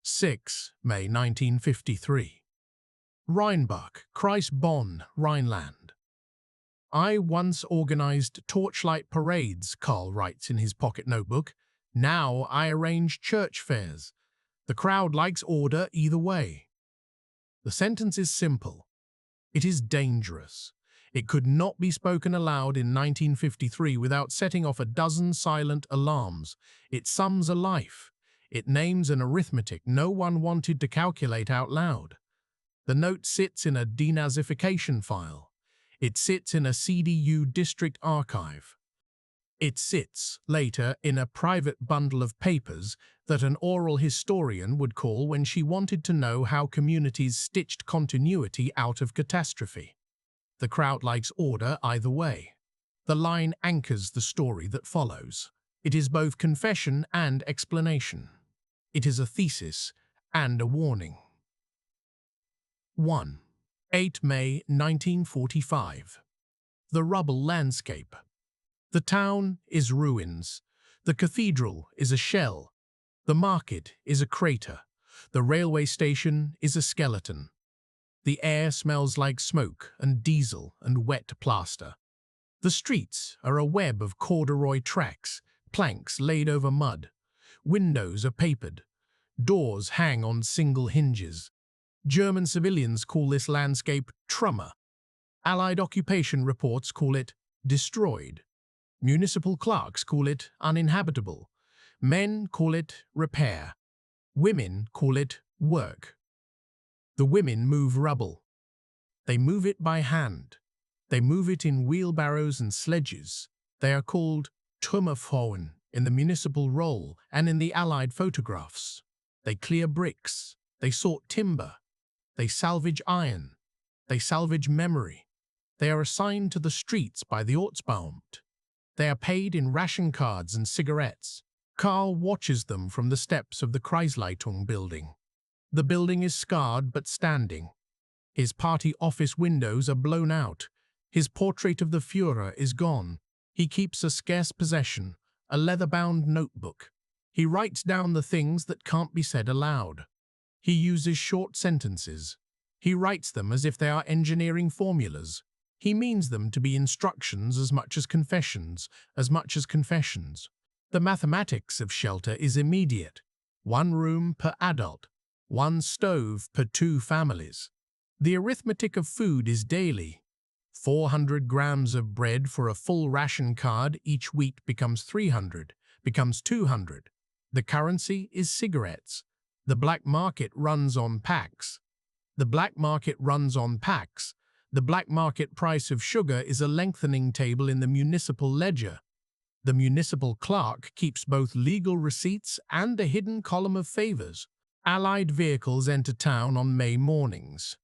6 May 1953. Rheinbach, Kreisbonn, Rhineland. I once organized torchlight parades, Karl writes in his pocket notebook. Now I arrange church fairs. The crowd likes order either way. The sentence is simple. It is dangerous. It could not be spoken aloud in 1953 without setting off a dozen silent alarms. It sums a life. It names an arithmetic no one wanted to calculate out loud. The note sits in a denazification file. It sits in a CDU district archive. It sits, later, in a private bundle of papers that an oral historian would call when she wanted to know how communities stitched continuity out of catastrophe. The crowd likes order either way. The line anchors the story that follows. It is both confession and explanation. It is a thesis and a warning. 1. 8 May 1945. The rubble landscape. The town is ruins. The cathedral is a shell. The market is a crater. The railway station is a skeleton. The air smells like smoke and diesel and wet plaster. The streets are a web of corduroy tracks, planks laid over mud. Windows are papered. Doors hang on single hinges. German civilians call this landscape Trümmer. Allied occupation reports call it destroyed. Municipal clerks call it uninhabitable. Men call it repair. Women call it work. The women move rubble. They move it by hand. They move it in wheelbarrows and sledges. They are called Trümmerfrauen in the municipal roll and in the Allied photographs. They clear bricks. They sort timber. They salvage iron. They salvage memory. They are assigned to the streets by the Ortsbeamt. They are paid in ration cards and cigarettes. Karl watches them from the steps of the Kreisleitung building. The building is scarred but standing. His party office windows are blown out. His portrait of the Führer is gone. He keeps a scarce possession, a leather-bound notebook. He writes down the things that can't be said aloud. He uses short sentences. He writes them as if they are engineering formulas. He means them to be instructions as much as confessions, The mathematics of shelter is immediate. 1 room per adult, 1 stove per 2 families. The arithmetic of food is daily. 400 grams of bread for a full ration card each week becomes 300, becomes 200. The currency is cigarettes. The black market runs on packs. The black market runs on packs. The black market price of sugar is a lengthening table in the municipal ledger. The municipal clerk keeps both legal receipts and a hidden column of favors. Allied vehicles enter town on May mornings.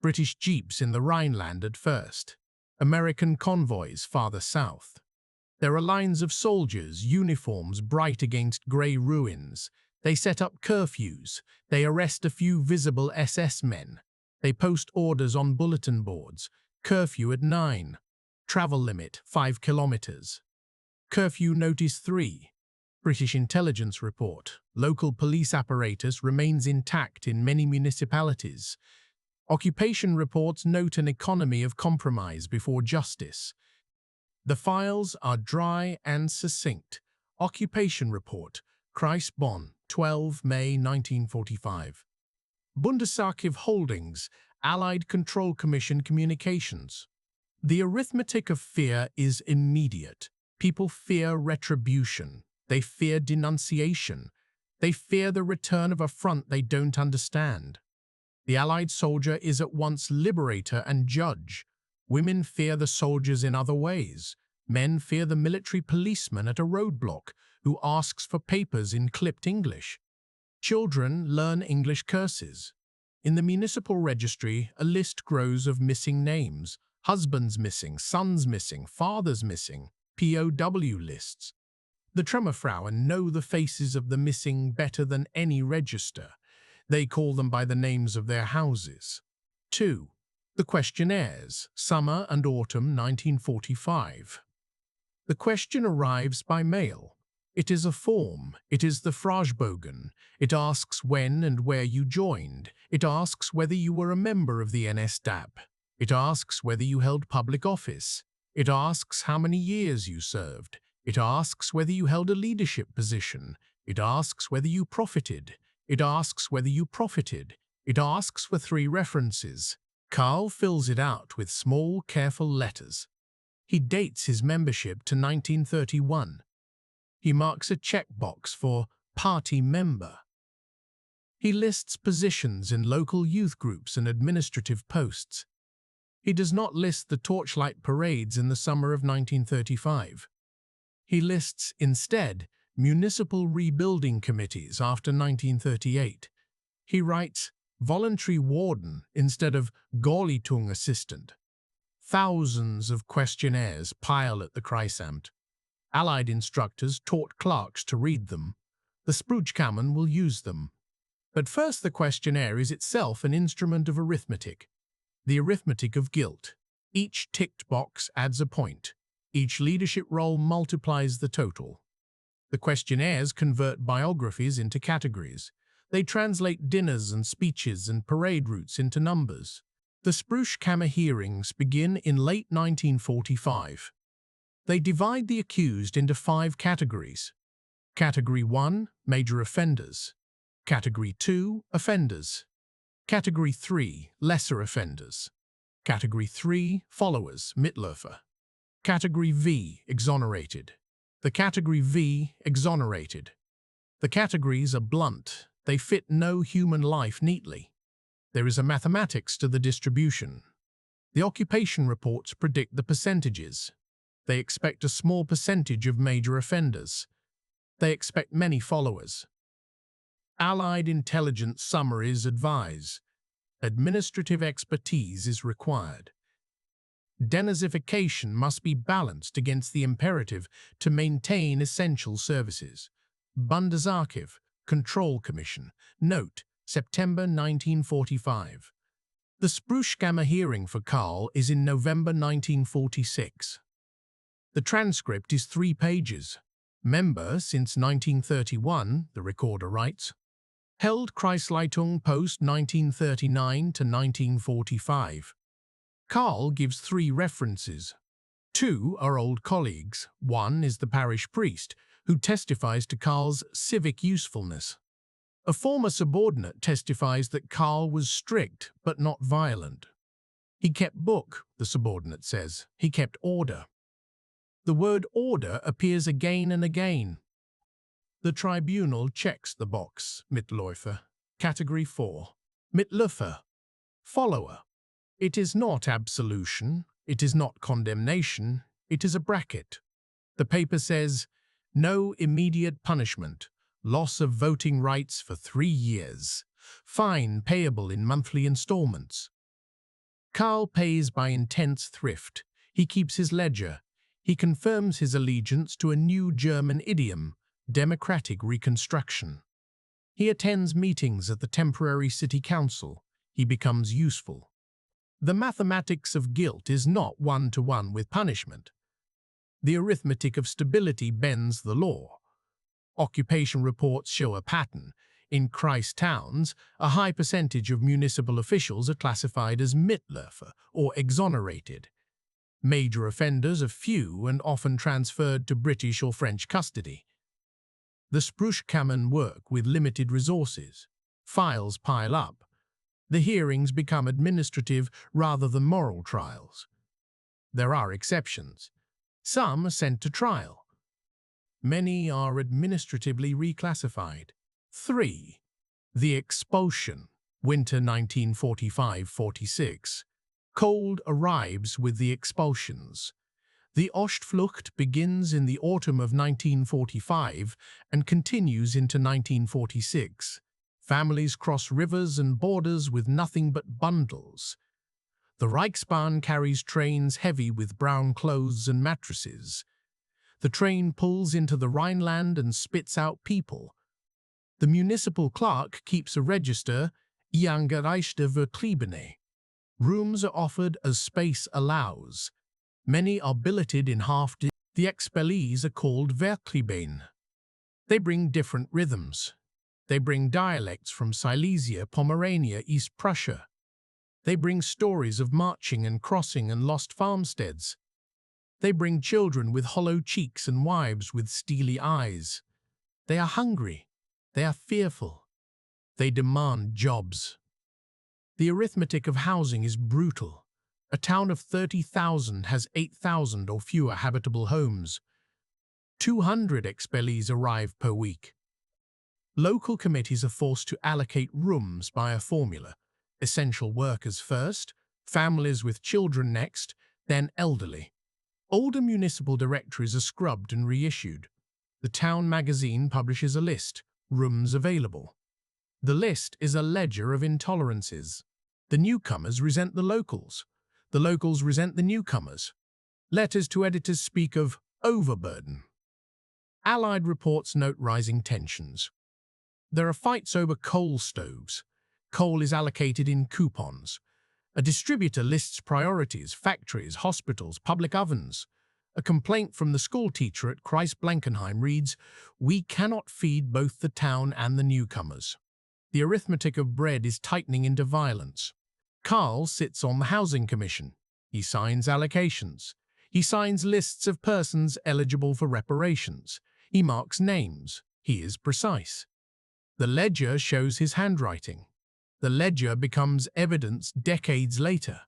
British jeeps in the Rhineland at first. American convoys farther south. There are lines of soldiers, uniforms bright against grey ruins. They set up curfews. They arrest a few visible SS men. They post orders on bulletin boards. Curfew at 9. Travel limit 5 kilometers. Curfew notice 3. British intelligence report. Local police apparatus remains intact in many municipalities. Occupation reports note an economy of compromise before justice. The files are dry and succinct. Occupation report. Kreisbonn, 12 May 1945. Bundesarchiv Holdings, Allied Control Commission Communications. The arithmetic of fear is immediate. People fear retribution. They fear denunciation. They fear the return of a front they don't understand. The Allied soldier is at once liberator and judge. Women fear the soldiers in other ways. Men fear the military policeman at a roadblock who asks for papers in clipped English. Children learn English curses. In the municipal registry, a list grows of missing names. Husbands missing, sons missing, fathers missing, POW lists. The Trümmerfrauen know the faces of the missing better than any register. They call them by the names of their houses. 2. The questionnaires, summer and autumn 1945. The question arrives by mail. It is a form. It is the Fragebogen. It asks when and where you joined. It asks whether you were a member of the NSDAP. It asks whether you held public office. It asks how many years you served. It asks whether you held a leadership position. It asks whether you profited. It asks whether you profited. It asks for 3 references. Karl fills it out with small, careful letters. He dates his membership to 1931. He marks a checkbox for party member. He lists positions in local youth groups and administrative posts. He does not list the torchlight parades in the summer of 1935. He lists, instead, municipal rebuilding committees after 1938. He writes voluntary warden instead of Gorleitung assistant. Thousands of questionnaires pile at the Kreisamt. Allied instructors taught clerks to read them. The Spruchkammern will use them. But first, the questionnaire is itself an instrument of arithmetic. The arithmetic of guilt. Each ticked box adds a point. Each leadership role multiplies the total. The questionnaires convert biographies into categories. They translate dinners and speeches and parade routes into numbers. The Spruchkammer hearings begin in late 1945. They divide the accused into 5 categories. Category 1, major offenders. Category 2, offenders. Category 3, lesser offenders. Category 3, followers, Mitläufer. Category V, exonerated. The Category V, exonerated. The categories are blunt. They fit no human life neatly. There is a mathematics to the distribution. The occupation reports predict the percentages. They expect a small percentage of major offenders. They expect many followers. Allied intelligence summaries advise. Administrative expertise is required. Denazification must be balanced against the imperative to maintain essential services. Bundesarchiv, Control Commission. Note, September 1945. The Spruchkammer hearing for Karl is in November 1946. The transcript is 3 pages. Member since 1931, the recorder writes. Held Kreisleitung post 1939 to 1945. Karl gives 3 references. 2 are old colleagues. 1 is the parish priest, who testifies to Karl's civic usefulness. A former subordinate testifies that Karl was strict but not violent. He kept book, the subordinate says. He kept order. The word order appears again and again. The tribunal checks the box, Mitläufer. Category 4. Mitläufer. Follower. It is not absolution. It is not condemnation. It is a bracket. The paper says, no immediate punishment. Loss of voting rights for 3 years. Fine payable in monthly installments. Karl pays by intense thrift. He keeps his ledger. He confirms his allegiance to a new German idiom, democratic reconstruction. He attends meetings at the temporary city council. He becomes useful. The mathematics of guilt is not one-to-one with punishment. The arithmetic of stability bends the law. Occupation reports show a pattern. In Kreis towns, a high percentage of municipal officials are classified as Mitläufer or exonerated. Major offenders are few and often transferred to British or French custody. The Spruchkammern work with limited resources. Files pile up. The hearings become administrative rather than moral trials. There are exceptions. Some are sent to trial. Many are administratively reclassified. 3. The expulsion, winter 1945-46. Cold arrives with the expulsions. The Ostflucht begins in the autumn of 1945 and continues into 1946. Families cross rivers and borders with nothing but bundles. The Reichsbahn carries trains heavy with brown clothes and mattresses. The train pulls into the Rhineland and spits out people. The municipal clerk keeps a register, Eingereichte Vertriebene. Rooms are offered as space allows. Many are billeted in half. The expellees are called Vertriebene. They bring different rhythms. They bring dialects from Silesia, Pomerania, East Prussia. They bring stories of marching and crossing and lost farmsteads. They bring children with hollow cheeks and wives with steely eyes. They are hungry. They are fearful. They demand jobs. The arithmetic of housing is brutal. A town of 30,000 has 8,000 or fewer habitable homes. 200 expellees arrive per week. Local committees are forced to allocate rooms by a formula. Essential workers first, families with children next, then elderly. Older municipal directories are scrubbed and reissued. The town magazine publishes a list, rooms available. The list is a ledger of intolerances. The newcomers resent the locals. The locals resent the newcomers. Letters to editors speak of overburden. Allied reports note rising tensions. There are fights over coal stoves. Coal is allocated in coupons. A distributor lists priorities, factories, hospitals, public ovens. A complaint from the school teacher at Kreisleiter reads, "We cannot feed both the town and the newcomers." The arithmetic of bread is tightening into violence. Karl sits on the Housing Commission. He signs allocations. He signs lists of persons eligible for reparations. He marks names. He is precise. The ledger shows his handwriting. The ledger becomes evidence decades later.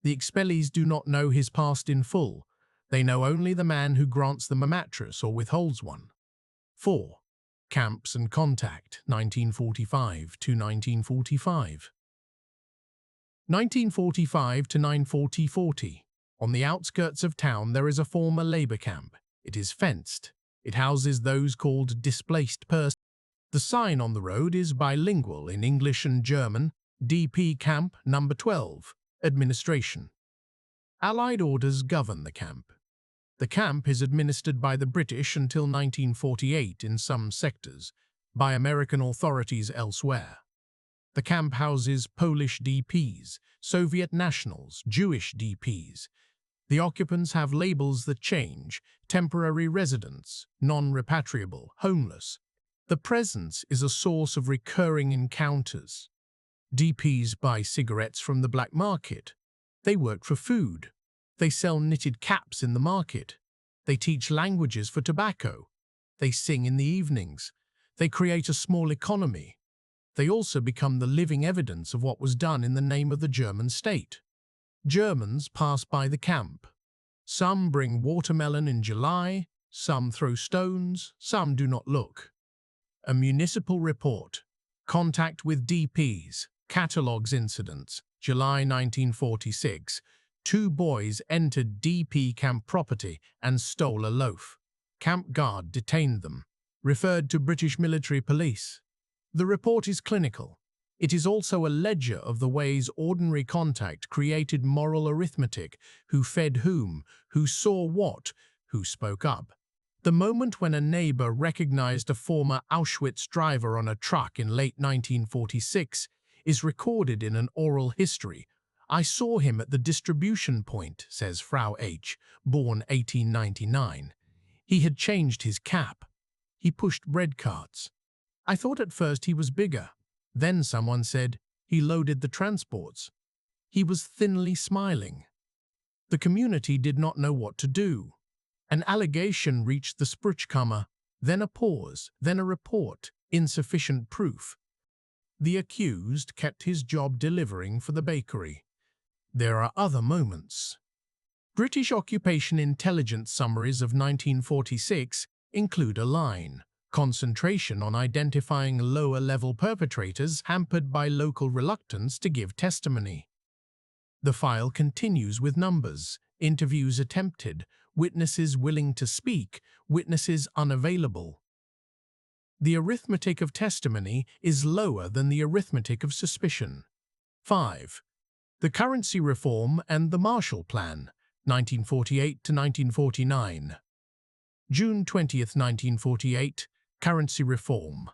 The expellees do not know his past in full. They know only the man who grants them a mattress or withholds one. 4. Camps and Contact, 1945 to 1945. 1945 to 1940. On the outskirts of town there is a former labor camp. It is fenced. It houses those called displaced persons. The sign on the road is bilingual in English and German, DP Camp No. 12, Administration. Allied orders govern the camp. The camp is administered by the British until 1948 in some sectors, by American authorities elsewhere. The camp houses Polish DPs, Soviet nationals, Jewish DPs. The occupants have labels that change: temporary residents, non-repatriable, homeless. The presence is a source of recurring encounters. DPs buy cigarettes from the black market. They work for food. They sell knitted caps in the market. They teach languages for tobacco. They sing in the evenings. They create a small economy. They also become the living evidence of what was done in the name of the German state. Germans pass by the camp. Some bring watermelon in July, some throw stones, some do not look. A municipal report. Contact with DPs. Catalogues incidents. July 1946. 2 boys entered DP camp property and stole a loaf. Camp guard detained them. Referred to British military police. The report is clinical. It is also a ledger of the ways ordinary contact created moral arithmetic: who fed whom, who saw what, who spoke up. The moment when a neighbor recognized a former Auschwitz driver on a truck in late 1946 is recorded in an oral history. "I saw him at the distribution point," says Frau H., born 1899. "He had changed his cap. He pushed bread carts. I thought at first he was bigger. Then someone said he loaded the transports. He was thinly smiling." The community did not know what to do. An allegation reached the Sprüchkammer, then a pause, then a report, insufficient proof. The accused kept his job delivering for the bakery. There are other moments. British occupation intelligence summaries of 1946 include a line: concentration on identifying lower-level perpetrators hampered by local reluctance to give testimony. The file continues with numbers: interviews attempted, witnesses willing to speak, witnesses unavailable. The arithmetic of testimony is lower than the arithmetic of suspicion. 5. The Currency Reform and the Marshall Plan, 1948 to 1949. June 20, 1948, Currency Reform.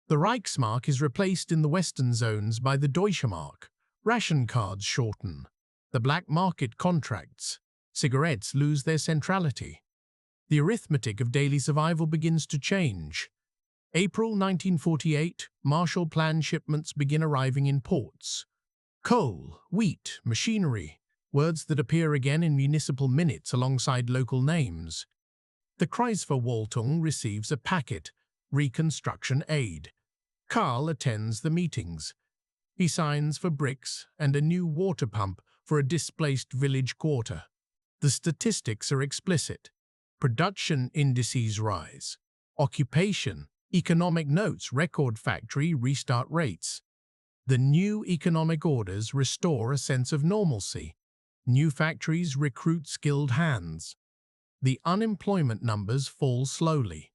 The Reichsmark is replaced in the Western zones by the Deutsche Mark. Ration cards shorten. The black market contracts. Cigarettes lose their centrality. The arithmetic of daily survival begins to change. April 1948, Marshall Plan shipments begin arriving in ports. Coal, wheat, machinery, words that appear again in municipal minutes alongside local names. The Kreisverwaltung receives a packet, reconstruction aid. Karl attends the meetings. He signs for bricks and a new water pump for a displaced village quarter. The statistics are explicit. Production indices rise. Occupation, economic notes, record factory restart rates. The new economic orders restore a sense of normalcy. New factories recruit skilled hands. The unemployment numbers fall slowly.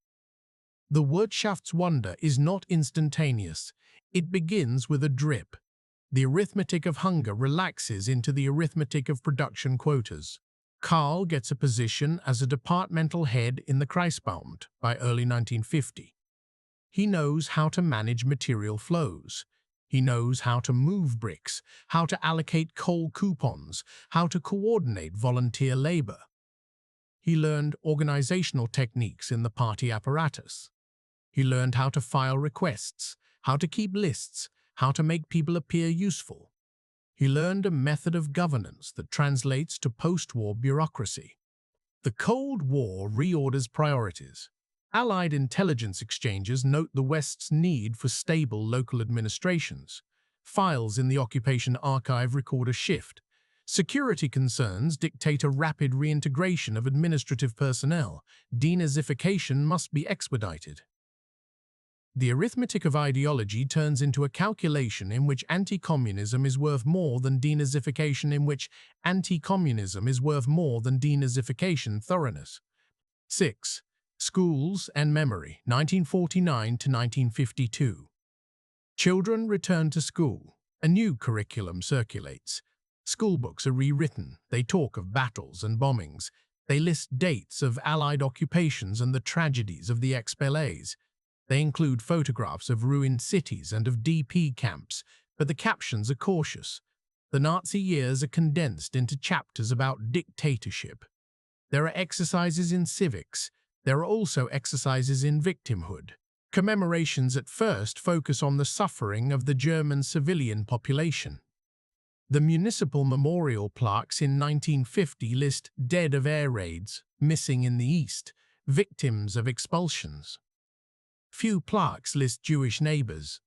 The Wirtschaftswunder is not instantaneous. It begins with a drip. The arithmetic of hunger relaxes into the arithmetic of production quotas. Karl gets a position as a departmental head in the Kreisbauamt by early 1950. He knows how to manage material flows. He knows how to move bricks, how to allocate coal coupons, how to coordinate volunteer labor. He learned organizational techniques in the party apparatus. He learned how to file requests, how to keep lists, how to make people appear useful. He learned a method of governance that translates to post-war bureaucracy. The Cold War reorders priorities. Allied intelligence exchanges note the West's need for stable local administrations. Files in the occupation archive record a shift. Security concerns dictate a rapid reintegration of administrative personnel. Denazification must be expedited. The arithmetic of ideology turns into a calculation in which anti-communism is worth more than denazification, in which anti-communism is worth more than denazification thoroughness. 6. Schools and Memory, 1949 to 1952. Children return to school. A new curriculum circulates. Schoolbooks are rewritten. They talk of battles and bombings. They list dates of Allied occupations and the tragedies of the expellees. They include photographs of ruined cities and of DP camps, but the captions are cautious. The Nazi years are condensed into chapters about dictatorship. There are exercises in civics. There are also exercises in victimhood. Commemorations at first focus on the suffering of the German civilian population. The municipal memorial plaques in 1950 list dead of air raids, missing in the East, victims of expulsions. Few plaques list Jewish neighbors.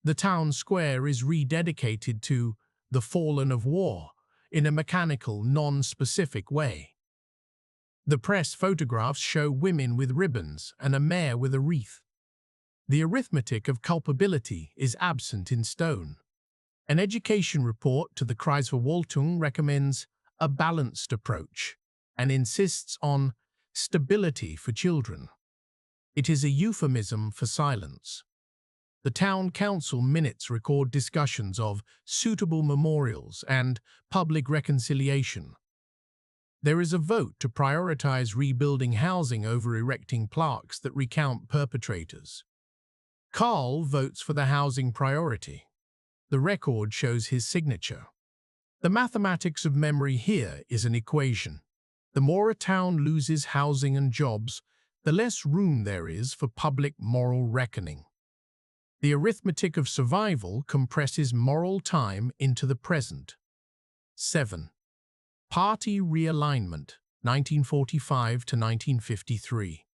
The town square is rededicated to the fallen of war in a mechanical, non-specific way. The press photographs show women with ribbons and a mayor with a wreath. The arithmetic of culpability is absent in stone. An education report to the Kreisverwaltung recommends a balanced approach and insists on stability for children. It is a euphemism for silence. The town council minutes record discussions of suitable memorials and public reconciliation. There is a vote to prioritize rebuilding housing over erecting plaques that recount perpetrators. Karl votes for the housing priority. The record shows his signature. The mathematics of memory here is an equation. The more a town loses housing and jobs, the less room there is for public moral reckoning. The arithmetic of survival compresses moral time into the present. 7. Party realignment, 1945 to 1953.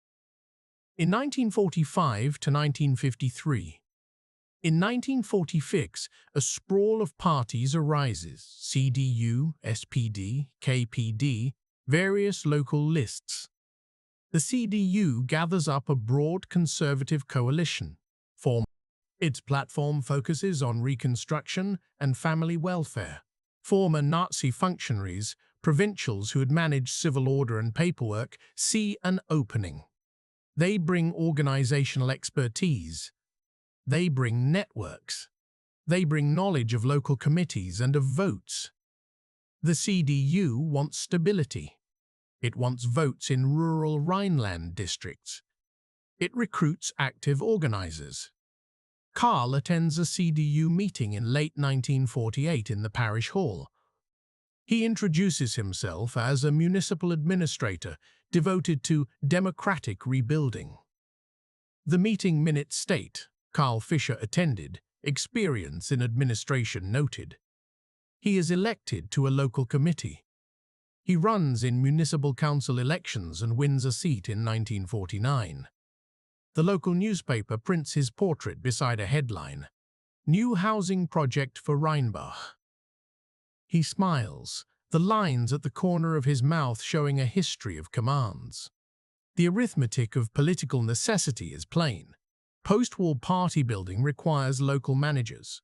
In 1945 to 1953, in 1946, a sprawl of parties arises: CDU, SPD, KPD, various local lists. The CDU gathers up a broad conservative coalition. Its platform focuses on reconstruction and family welfare. Former Nazi functionaries, provincials who had managed civil order and paperwork, see an opening. They bring organizational expertise. They bring networks. They bring knowledge of local committees and of votes. The CDU wants stability. It wants votes in rural Rhineland districts. It recruits active organizers. Karl attends a CDU meeting in late 1948 in the parish hall. He introduces himself as a municipal administrator, devoted to democratic rebuilding. The meeting minutes state, Karl Fischer attended, experience in administration noted. He is elected to a local committee. He runs in municipal council elections and wins a seat in 1949. The local newspaper prints his portrait beside a headline, New Housing Project for Rheinbach. He smiles, the lines at the corner of his mouth showing a history of commands. The arithmetic of political necessity is plain. Post-war party building requires local managers.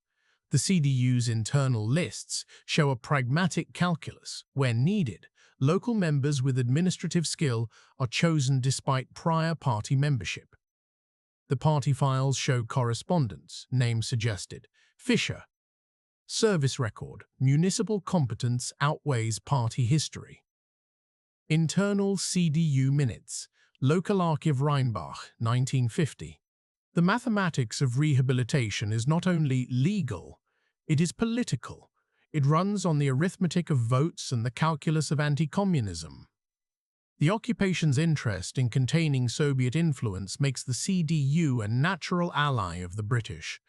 The CDU's internal lists show a pragmatic calculus. When needed, local members with administrative skill are chosen despite prior party membership. The party files show correspondence, name suggested. Fischer. Service record, municipal competence outweighs party history. Internal CDU minutes, Local Archive Rheinbach, 1950. The mathematics of rehabilitation is not only legal, it is political. It runs on the arithmetic of votes and the calculus of anti-communism. The occupation's interest in containing Soviet influence makes the CDU a natural ally of the British,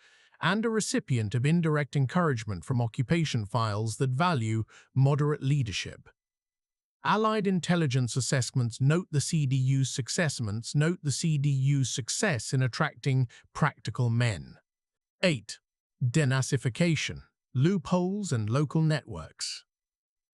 and a recipient of indirect encouragement from occupation files that value moderate leadership. Allied intelligence assessments note the CDU's success in attracting practical men. 8. Denazification, loopholes and local networks.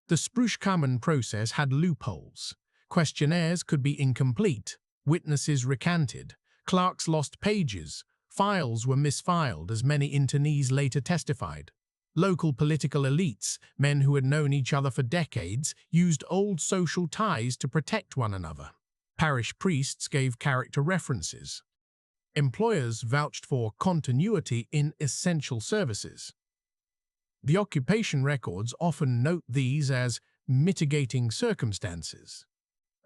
The Spruchkammern process had loopholes. Questionnaires could be incomplete, witnesses recanted, clerks lost pages, files were misfiled as many internees later testified. Local political elites, men who had known each other for decades, used old social ties to protect one another. Parish priests gave character references. Employers vouched for continuity in essential services. The occupation records often note these as mitigating circumstances.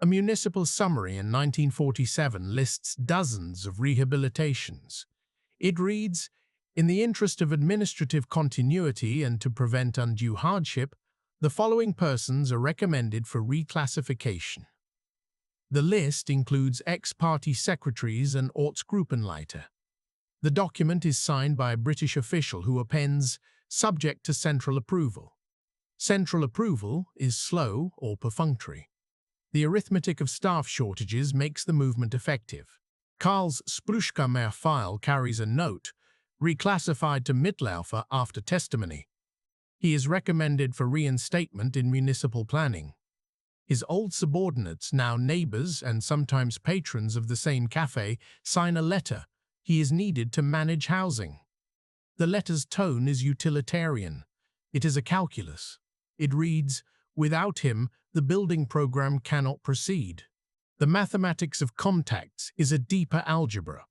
A municipal summary in 1947 lists dozens of rehabilitations. It reads, in the interest of administrative continuity and to prevent undue hardship, the following persons are recommended for reclassification. The list includes ex-party secretaries and Ortsgruppenleiter. The document is signed by a British official who appends, subject to central approval. Central approval is slow or perfunctory. The arithmetic of staff shortages makes the movement effective. Karl's Spruchkammer file carries a note, reclassified to Mittelaufer after testimony. He is recommended for reinstatement in municipal planning. His old subordinates, now neighbors and sometimes patrons of the same cafe, sign a letter. He is needed to manage housing. The letter's tone is utilitarian. It is a calculus. It reads, without him, the building program cannot proceed. The mathematics of contacts is a deeper algebra.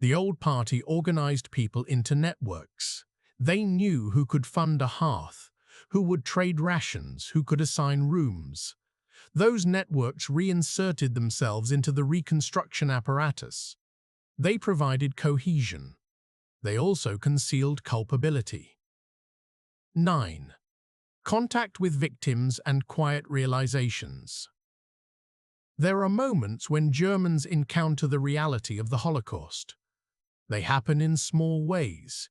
The old party organized people into networks. They knew who could fund a hearth, who would trade rations, who could assign rooms. Those networks reinserted themselves into the reconstruction apparatus. They provided cohesion. They also concealed culpability. 9. Contact with victims and quiet realizations. There are moments when Germans encounter the reality of the Holocaust. They happen in small ways.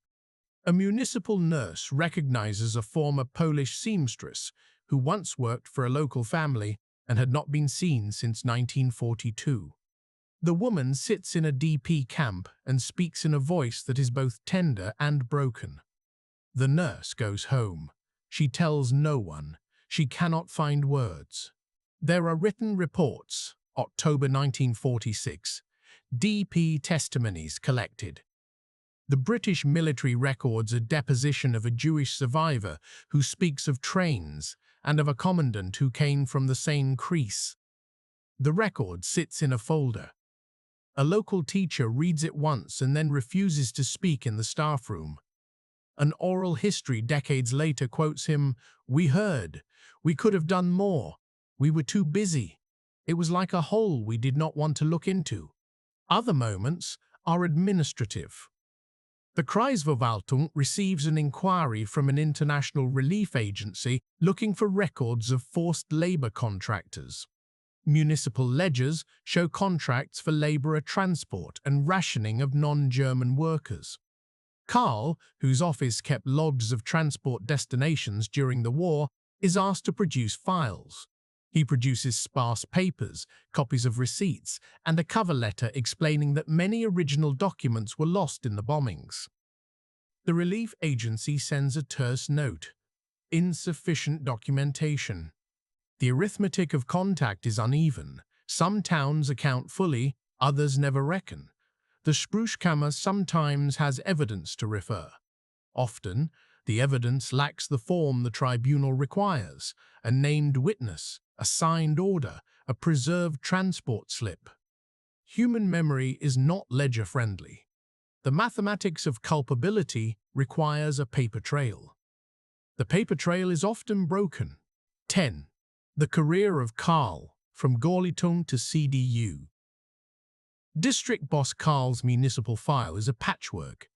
A municipal nurse recognizes a former Polish seamstress who once worked for a local family and had not been seen since 1942. The woman sits in a DP camp and speaks in a voice that is both tender and broken. The nurse goes home. She tells no one. She cannot find words. There are written reports, October 1946, DP testimonies collected. The British military records a deposition of a Jewish survivor who speaks of trains and of a commandant who came from the same Kreis. The record sits in a folder. A local teacher reads it once and then refuses to speak in the staff room. An oral history decades later quotes him, "We heard. We could have done more. We were too busy. It was like a hole we did not want to look into." Other moments are administrative. The Kreisverwaltung receives an inquiry from an international relief agency looking for records of forced labor contractors. Municipal ledgers show contracts for labourer transport and rationing of non-German workers. Karl, whose office kept logs of transport destinations during the war, is asked to produce files. He produces sparse papers, copies of receipts, and a cover letter explaining that many original documents were lost in the bombings. The relief agency sends a terse note: insufficient documentation. The arithmetic of contact is uneven. Some towns account fully, others never reckon. The Spruchkammer sometimes has evidence to refer. Often, the evidence lacks the form the tribunal requires: a named witness, a signed order, a preserved transport slip. Human memory is not ledger-friendly. The mathematics of culpability requires a paper trail. The paper trail is often broken. 10. The career of Karl, from Gorlitung to CDU. District Boss Karl's municipal file is a patchwork.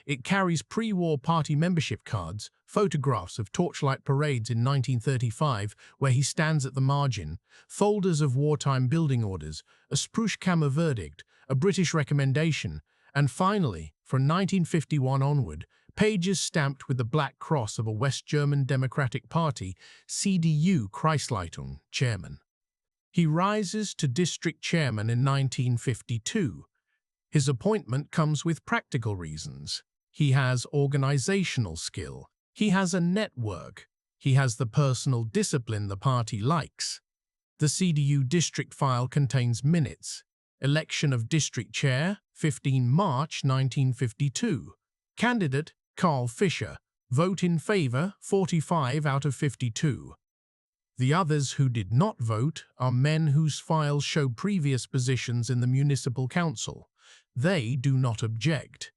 It carries pre-war party membership cards, photographs of torchlight parades in 1935 where he stands at the margin, folders of wartime building orders, a Spruchkammer verdict, a British recommendation, and finally, from 1951 onward, pages stamped with the black cross of a West German Democratic Party, CDU Kreisleitung, chairman. He rises to district chairman in 1952. His appointment comes with practical reasons. He has organizational skill. He has a network. He has the personal discipline the party likes. The CDU district file contains minutes. Election of district chair, 15 March 1952. Candidate, Karl Fischer. Vote in favor, 45 out of 52. The others who did not vote are men whose files show previous positions in the municipal council. They do not object.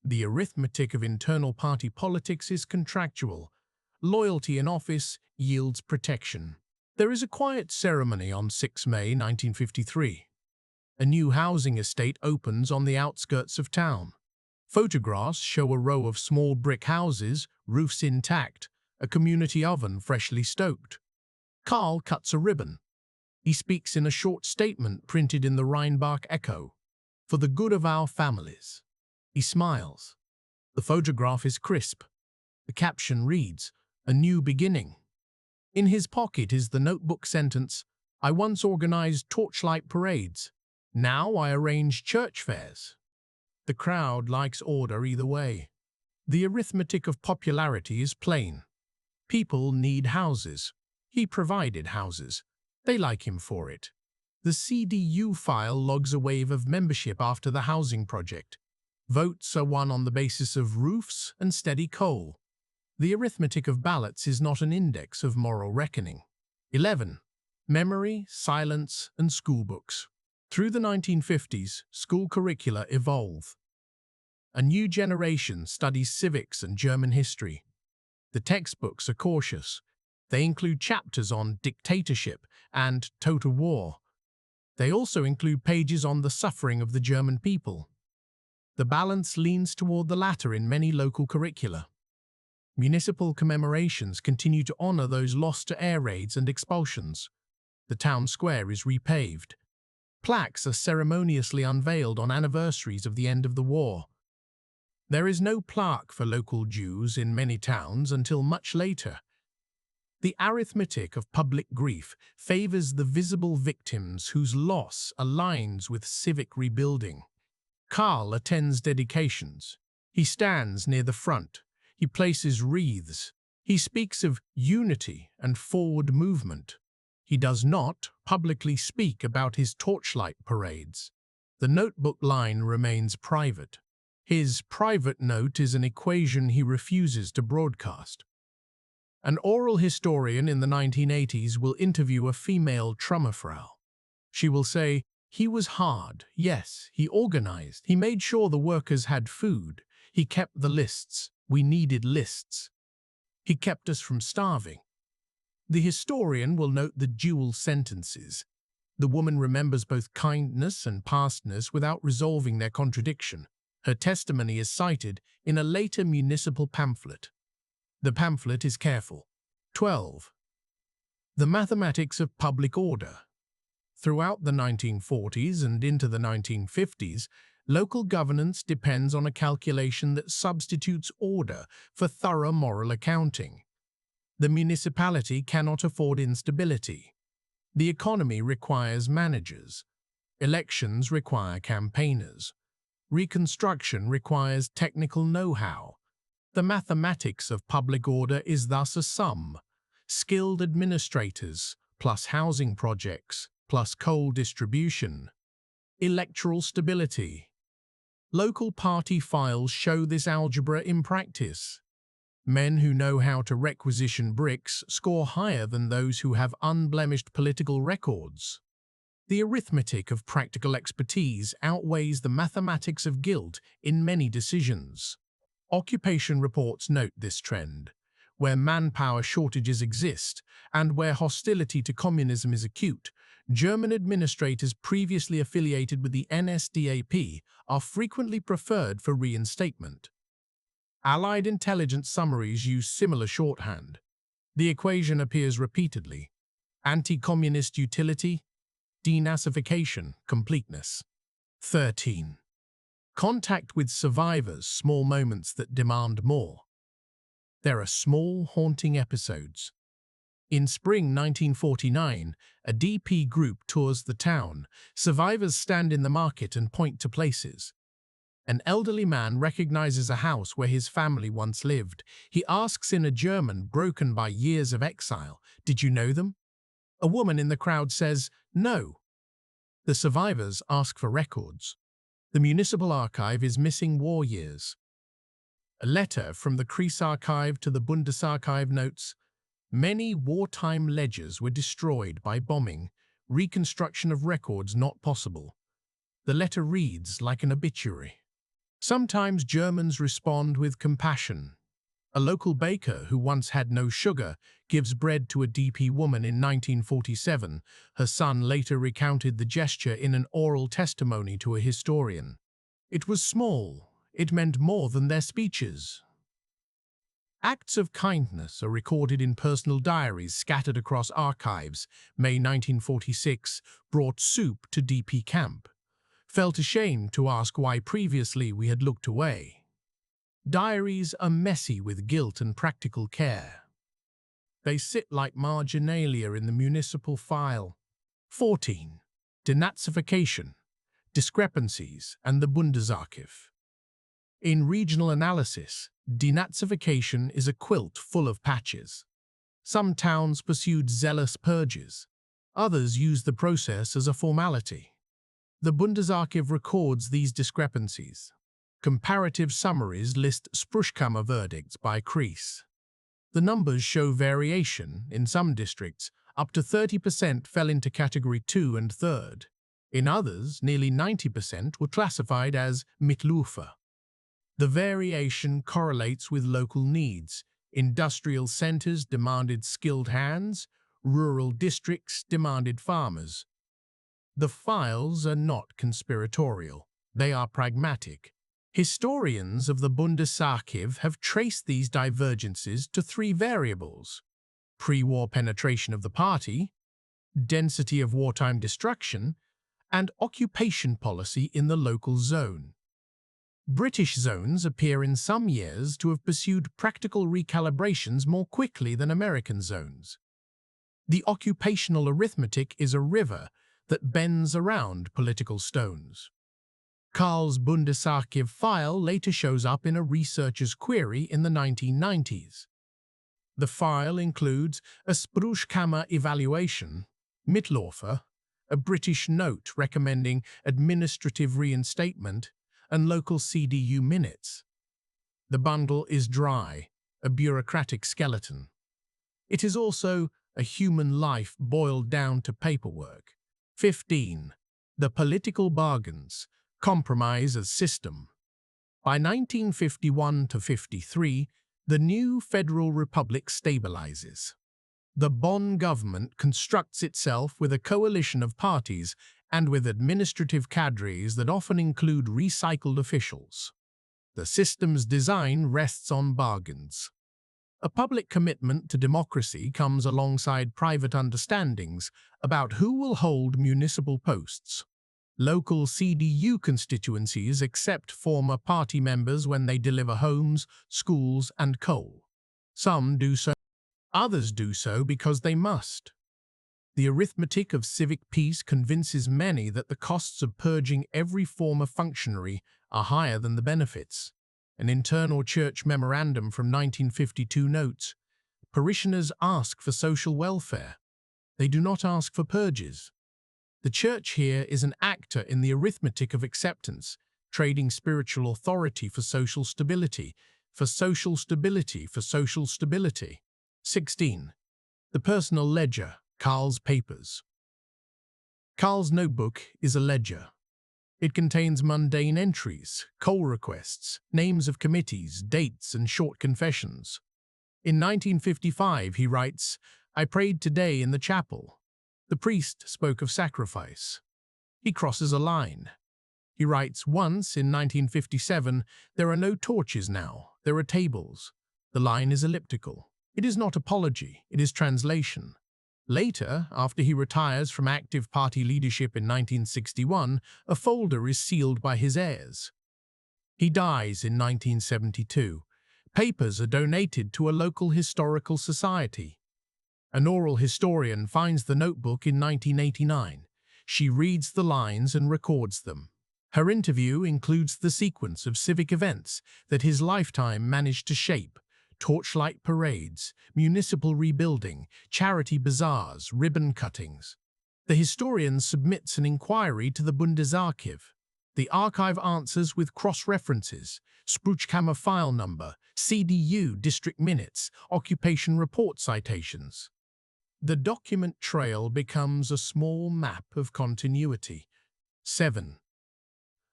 The arithmetic of internal party politics is contractual. Loyalty in office yields protection. There is a quiet ceremony on 6 May 1953. A new housing estate opens on the outskirts of town. Photographs show a row of small brick houses, roofs intact, a community oven freshly stoked. Karl cuts a ribbon. He speaks in a short statement printed in the Rheinbach Echo. For the good of our families. He smiles. The photograph is crisp. The caption reads, "A new beginning." In his pocket is the notebook sentence, "I once organized torchlight parades. Now I arrange church fairs." The crowd likes order either way. The arithmetic of popularity is plain. People need houses. He provided houses. They like him for it. The CDU file logs a wave of membership after the housing project. Votes are won on the basis of roofs and steady coal. The arithmetic of ballots is not an index of moral reckoning. 11. Memory, silence, and schoolbooks. Through the 1950s, school curricula evolve. A new generation studies civics and German history. The textbooks are cautious. They include chapters on dictatorship and total war. They also include pages on the suffering of the German people. The balance leans toward the latter in many local curricula. Municipal commemorations continue to honor those lost to air raids and expulsions. The town square is repaved. Plaques are ceremoniously unveiled on anniversaries of the end of the war. There is no plaque for local Jews in many towns until much later. The arithmetic of public grief favors the visible victims whose loss aligns with civic rebuilding. Karl attends dedications. He stands near the front. He places wreaths. He speaks of unity and forward movement. He does not publicly speak about his torchlight parades. The notebook line remains private. His private note is an equation he refuses to broadcast. An oral historian in the 1980s will interview a female Trümmerfrau. She will say, "He was hard, yes, he organized. He made sure the workers had food. He kept the lists. We needed lists. He kept us from starving." The historian will note the dual sentences. The woman remembers both kindness and pastness without resolving their contradiction. Her testimony is cited in a later municipal pamphlet. The pamphlet is careful. 12. The mathematics of public order. Throughout the 1940s and into the 1950s, local governance depends on a calculation that substitutes order for thorough moral accounting. The municipality cannot afford instability. The economy requires managers. Elections require campaigners. Reconstruction requires technical know-how. The mathematics of public order is thus a sum: skilled administrators plus housing projects plus coal distribution. Electoral stability. Local party files show this algebra in practice. Men who know how to requisition bricks score higher than those who have unblemished political records. The arithmetic of practical expertise outweighs the mathematics of guilt in many decisions. Occupation reports note this trend. Where manpower shortages exist and where hostility to communism is acute, German administrators previously affiliated with the NSDAP are frequently preferred for reinstatement. Allied intelligence summaries use similar shorthand. The equation appears repeatedly: anti-communist utility, denazification, completeness. 13. Contact with survivors, small moments that demand more. There are small, haunting episodes. In spring 1949, a DP group tours the town. Survivors stand in the market and point to places. An elderly man recognizes a house where his family once lived. He asks in a German broken by years of exile, "Did you know them?" A woman in the crowd says, "No." The survivors ask for records. The municipal archive is missing war years. A letter from the Kreisarchive to the Bundesarchive notes, "Many wartime ledgers were destroyed by bombing, reconstruction of records not possible." The letter reads like an obituary. Sometimes Germans respond with compassion. A local baker who once had no sugar gives bread to a DP woman in 1947. Her son later recounted the gesture in an oral testimony to a historian. It was small. It meant more than their speeches. Acts of kindness are recorded in personal diaries scattered across archives. May 1946, brought soup to DP camp. Felt ashamed to ask why previously we had looked away. Diaries are messy with guilt and practical care. They sit like marginalia in the municipal file. 14. Denazification, discrepancies, and the Bundesarchiv. In regional analysis, denazification is a quilt full of patches. Some towns pursued zealous purges. Others used the process as a formality. The Bundesarchiv records these discrepancies. Comparative summaries list Spruchkammer verdicts by Kreis. The numbers show variation. In some districts, up to 30% fell into Category 2 and 3rd. In others, nearly 90% were classified as Mittelhofer. The variation correlates with local needs. Industrial centers demanded skilled hands, rural districts demanded farmers. The files are not conspiratorial. They are pragmatic. Historians of the Bundesarchiv have traced these divergences to three variables: pre-war penetration of the party, density of wartime destruction, and occupation policy in the local zone. British zones appear in some years to have pursued practical recalibrations more quickly than American zones. The occupational arithmetic is a river that bends around political stones. Karl's Bundesarchiv file later shows up in a researcher's query in the 1990s. The file includes a Spruchkammer evaluation, Mittelhofer, a British note recommending administrative reinstatement, and local CDU minutes. The bundle is dry, a bureaucratic skeleton. It is also a human life boiled down to paperwork. 15. The political bargains, compromise as system. By 1951–53, the new Federal Republic stabilizes. The Bonn government constructs itself with a coalition of parties and with administrative cadres that often include recycled officials. The system's design rests on bargains. A public commitment to democracy comes alongside private understandings about who will hold municipal posts. Local CDU constituencies accept former party members when they deliver homes, schools, and coal. Some do so, others do so because they must. The arithmetic of civic peace convinces many that the costs of purging every former functionary are higher than the benefits. An internal church memorandum from 1952 notes, "Parishioners ask for social welfare. They do not ask for purges." The church here is an actor in the arithmetic of acceptance, trading spiritual authority for social stability, for social stability, for social stability. 16. The personal ledger, Karl's papers. Karl's notebook is a ledger. It contains mundane entries, coal requests, names of committees, dates, and short confessions. In 1955, he writes, "I prayed today in the chapel. The priest spoke of sacrifice." He crosses a line. He writes once in 1957, "There are no torches now, there are tables." The line is elliptical. It is not apology, it is translation. Later, after he retires from active party leadership in 1961, a folder is sealed by his heirs. He dies in 1972. Papers are donated to a local historical society. An oral historian finds the notebook in 1989. She reads the lines and records them. Her interview includes the sequence of civic events that his lifetime managed to shape: torchlight parades, municipal rebuilding, charity bazaars, ribbon cuttings. The historian submits an inquiry to the Bundesarchiv. The archive answers with cross-references: Spruchkammer file number, CDU district minutes, occupation report citations. The document trail becomes a small map of continuity. 7.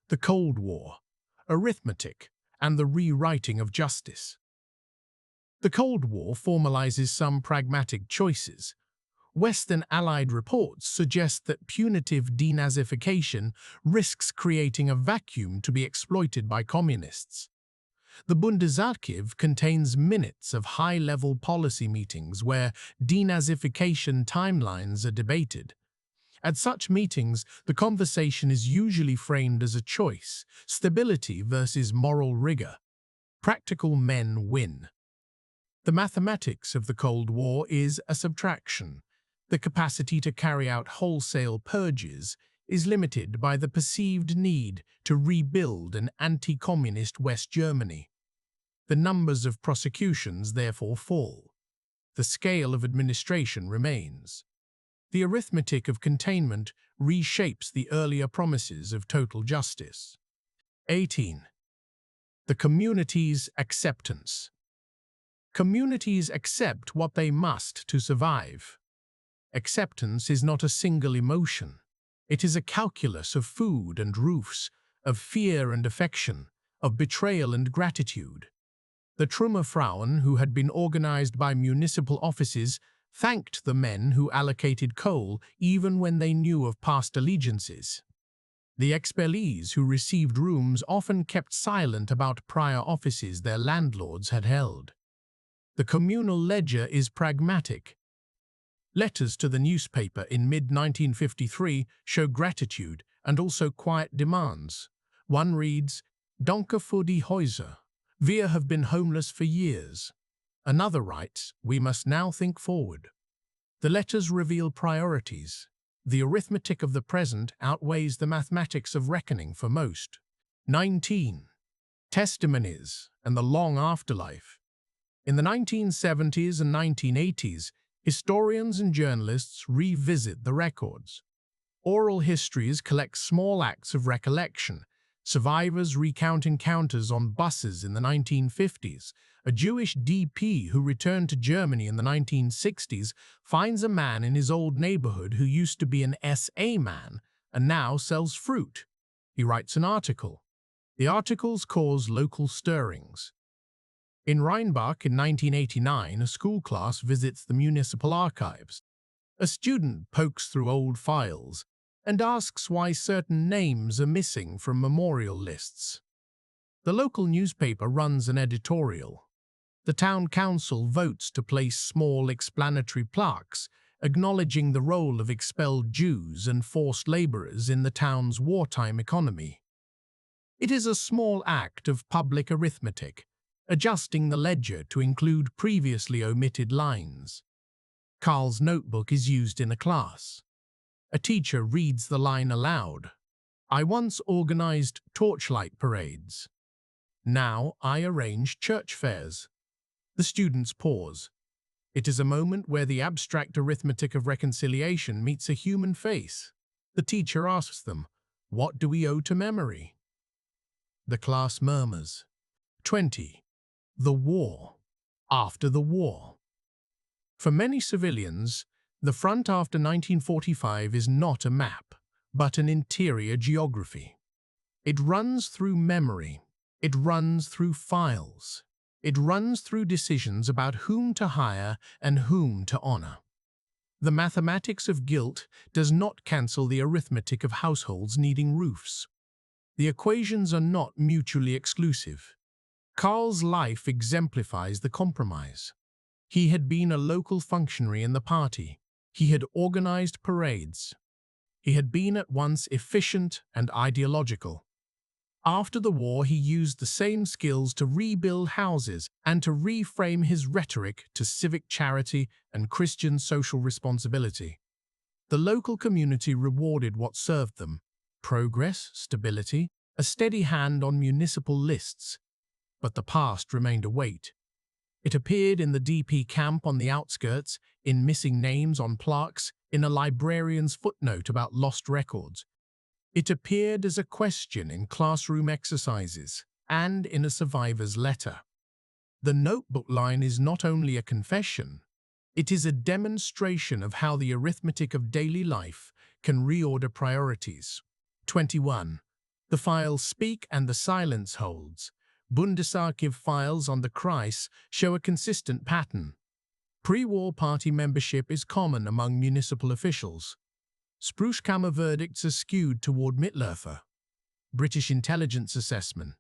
The Cold War, arithmetic, and the rewriting of justice. The Cold War formalizes some pragmatic choices. Western Allied reports suggest that punitive denazification risks creating a vacuum to be exploited by communists. The Bundesarchiv contains minutes of high-level policy meetings where denazification timelines are debated. At such meetings, the conversation is usually framed as a choice: stability versus moral rigor. Practical men win. The mathematics of the Cold War is a subtraction. The capacity to carry out wholesale purges is limited by the perceived need to rebuild an anti-communist West Germany. The numbers of prosecutions therefore fall. The scale of administration remains. The arithmetic of containment reshapes the earlier promises of total justice. 18. The community's acceptance. Communities accept what they must to survive. Acceptance is not a single emotion. It is a calculus of food and roofs, of fear and affection, of betrayal and gratitude. The Trümmerfrauen, who had been organized by municipal offices, thanked the men who allocated coal even when they knew of past allegiances. The expellees who received rooms often kept silent about prior offices their landlords had held. The communal ledger is pragmatic. Letters to the newspaper in mid-1953 show gratitude and also quiet demands. One reads, "Danke für die Häuser. Wir have been homeless for years." Another writes, "We must now think forward." The letters reveal priorities. The arithmetic of the present outweighs the mathematics of reckoning for most. 19. Testimonies and the long afterlife. In the 1970s and 1980s, historians and journalists revisit the records. Oral histories collect small acts of recollection. Survivors recount encounters on buses in the 1950s. A Jewish DP who returned to Germany in the 1960s finds a man in his old neighborhood who used to be an SA man and now sells fruit. He writes an article. The articles cause local stirrings. In Rheinbach in 1989, a school class visits the municipal archives. A student pokes through old files and asks why certain names are missing from memorial lists. The local newspaper runs an editorial. The town council votes to place small explanatory plaques acknowledging the role of expelled Jews and forced laborers in the town's wartime economy. It is a small act of public arithmetic, adjusting the ledger to include previously omitted lines. Karl's notebook is used in a class. A teacher reads the line aloud. I once organized torchlight parades. Now I arrange church fairs. The students pause. It is a moment where the abstract arithmetic of reconciliation meets a human face. The teacher asks them, "What do we owe to memory?" The class murmurs. 20. The war. After the war. For many civilians, the front after 1945 is not a map, but an interior geography. It runs through memory. It runs through files. It runs through decisions about whom to hire and whom to honor. The mathematics of guilt does not cancel the arithmetic of households needing roofs. The equations are not mutually exclusive. Karl's life exemplifies the compromise. He had been a local functionary in the party. He had organized parades. He had been at once efficient and ideological. After the war, he used the same skills to rebuild houses and to reframe his rhetoric to civic charity and Christian social responsibility. The local community rewarded what served them: progress, stability, a steady hand on municipal lists. But the past remained a weight. It appeared in the DP camp on the outskirts, in missing names on plaques, in a librarian's footnote about lost records. It appeared as a question in classroom exercises and in a survivor's letter. The notebook line is not only a confession, it is a demonstration of how the arithmetic of daily life can reorder priorities. 21. The files speak and the silence holds. Bundesarchiv files on the Kreis show a consistent pattern. Pre-war party membership is common among municipal officials. Spruchkammer verdicts are skewed toward Mitläufer. British intelligence assessment.